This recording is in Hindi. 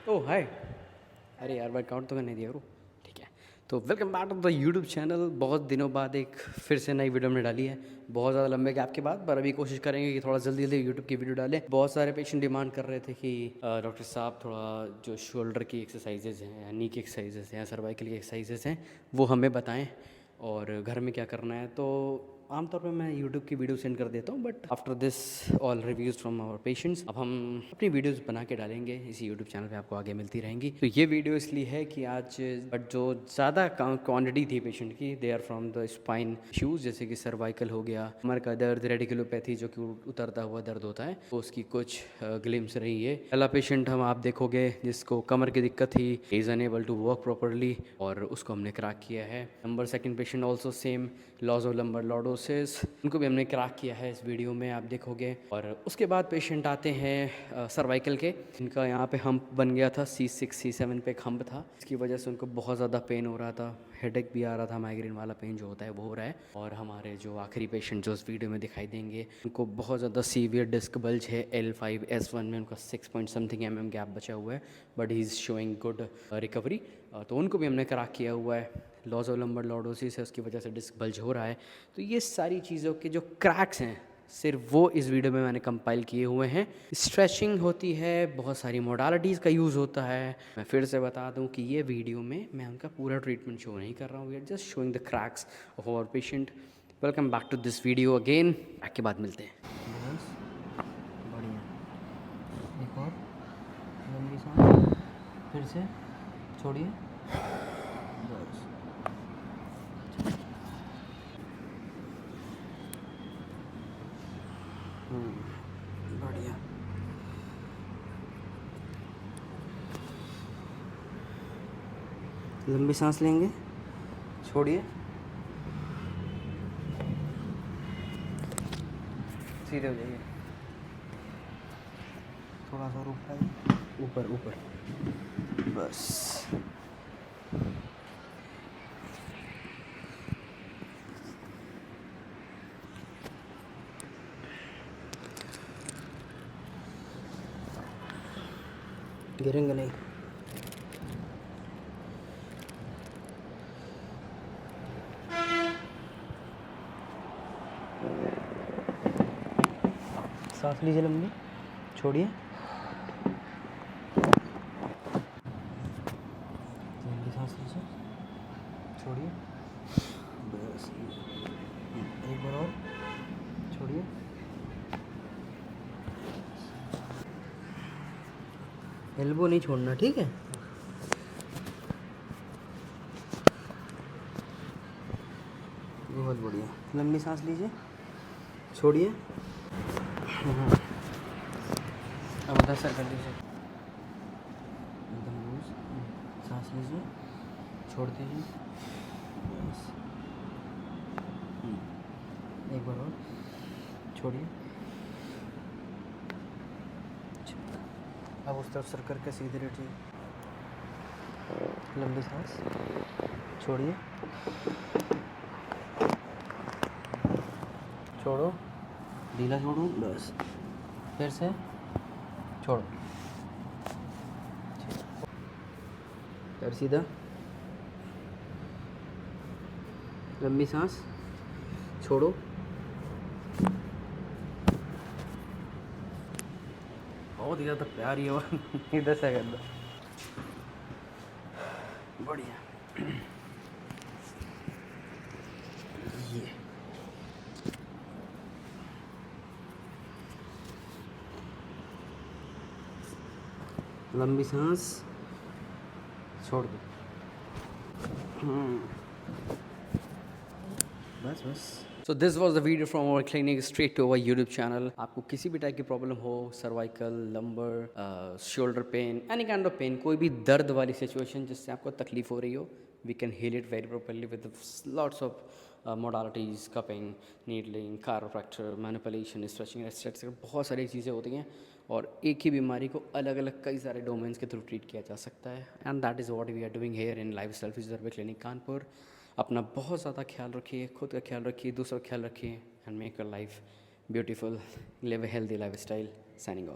ओह हाय। अरे यार वर्कआउट तो करने दिया करो। ठीक है, तो welcome back to the YouTube channel. बहुत दिनों बाद एक फिर से नई वीडियो हमने डाली है, बहुत ज़्यादा लंबे गैप के बाद, पर अभी कोशिश करेंगे कि थोड़ा जल्दी जल्दी यूट्यूब की वीडियो डालें। बहुत सारे पेशेंट डिमांड कर रहे थे कि डॉक्टर साहब थोड़ा जो शोल्डर की एक्सरसाइजेज हैं या नी की एक्सरसाइजेज हैं या सर्वाइकल की एक्सरसाइजेज हैं वो हमें बताएं और घर में क्या करना है। तो आमतौर पे मैं यूट्यूब की वीडियो सेंड कर देता हूँ, but after this all reviews from our patients अब हम अपनी वीडियोस बना के डालेंगे इसी यूट्यूब चैनल पे, आपको आगे मिलती रहेंगी। तो ये वीडियो इसलिए है कि आज बट जो ज़्यादा क्वांटिटी थी पेशेंट की, they are from the spine issues, जैसे कि सर्वाइकल हो गया, कमर का दर्द, रेडिकुलोपैथी जो कि उतरता हुआ दर्द होता है, तो उसकी कुछ ग्लिम्स रही है। पहला पेशेंट हम आप देखोगे जिसको कमर की दिक्कत थी, is unable to work properly, और उसको हमने क्रैक किया है। Number second patient also same, loss of lumbar lordosis, उनको भी हमने क्रैक किया है इस वीडियो में, आप देखोगे। और उसके बाद पेशेंट आते हैं सर्वाइकल के, जिनका यहाँ पे हम्प बन गया था, C6 C7 पे एक हम्प था, इसकी वजह से उनको बहुत ज़्यादा पेन हो रहा था, हेडेक भी आ रहा था, माइग्रेन वाला पेन जो होता है वो हो रहा है। और हमारे जो आखिरी पेशेंट जो इस वीडियो में दिखाई देंगे, उनको बहुत ज़्यादा सीवियर डिस्क बल्ज है L5S1 में, उनका 6 पॉइंट समथिंग mm गैप बचा हुआ है, but he is showing good recovery. तो उनको भी हमने क्रैक किया हुआ है। लॉस ऑफ लंबर लॉर्डोसिस है, उसकी वजह से डिस्क बल्ज हो रहा है। तो ये सारी चीज़ों के जो क्रैक्स हैं सिर्फ वो इस वीडियो में मैंने कंपाइल किए हुए हैं। स्ट्रेचिंग होती है, बहुत सारी मोडालिटीज़ का यूज़ होता है। मैं फिर से बता दूं कि ये वीडियो में मैं उनका पूरा ट्रीटमेंट शो नहीं कर रहा हूँ, we are just showing the cracks of our patient. Welcome back to this video again. Back के बाद मिलते हैं। बस बढ़िया। एक और लंबी सांस, फिर से छोड़िए। बस बढ़िया। लंबी सांस लेंगे, छोड़िए, सीधे हो जाइए, थोड़ा सा ऊपर ऊपर ऊपर, बस। गिरेंगे नहीं। सांस लीजिए लंबी, छोड़िए, लंबी सांस लीजिए, छोड़िए, बस। एक बार और, छोड़िए, एल्बो नहीं छोड़ना, ठीक है। बहुत बढ़िया। लंबी सांस लीजिए, छोड़िए। अब उधर सर कर लीजिए, एकदम लूज। सांस लीजिए, छोड़ दीजिए, बस। एक बार और, छोड़िए। अब उस तरफ सर करके सीधे लेटिए। लंबी सांस, छोड़िए, छोड़ो, ढीला छोड़ो, बस। फिर से छोड़ो, फिर सीधा। लंबी सांस, छोड़ो, बहुत ही ज़्यादा प्यारी है। इधर से कर दो, बढ़िया। ये लंबी सांस, छोड़ दो। बस बस। So this was the video from our clinic straight to our YouTube channel. आपको किसी भी टाइप की प्रॉब्लम हो, cervical, lumbar, shoulder pain, any kind of pain, कोई भी दर्द वाली सिचुएशन जिससे आपको तकलीफ हो रही हो, we can heal it very properly with lots of modalities, cupping, needling, chiropractor, manipulation, stretching, etcetera. बहुत सारी चीज़ें होती हैं और एक ही बीमारी को अलग अलग कई सारे डोमेन्स के थ्रू ट्रीट किया जा सकता है। And that is what we are doing here in lifestyle physiotherapy clinic Kanpur. अपना बहुत ज़्यादा ख्याल रखिए, खुद का ख्याल रखिए, दूसरों का ख्याल रखिए, and make your life beautiful live a healthy life style signing off.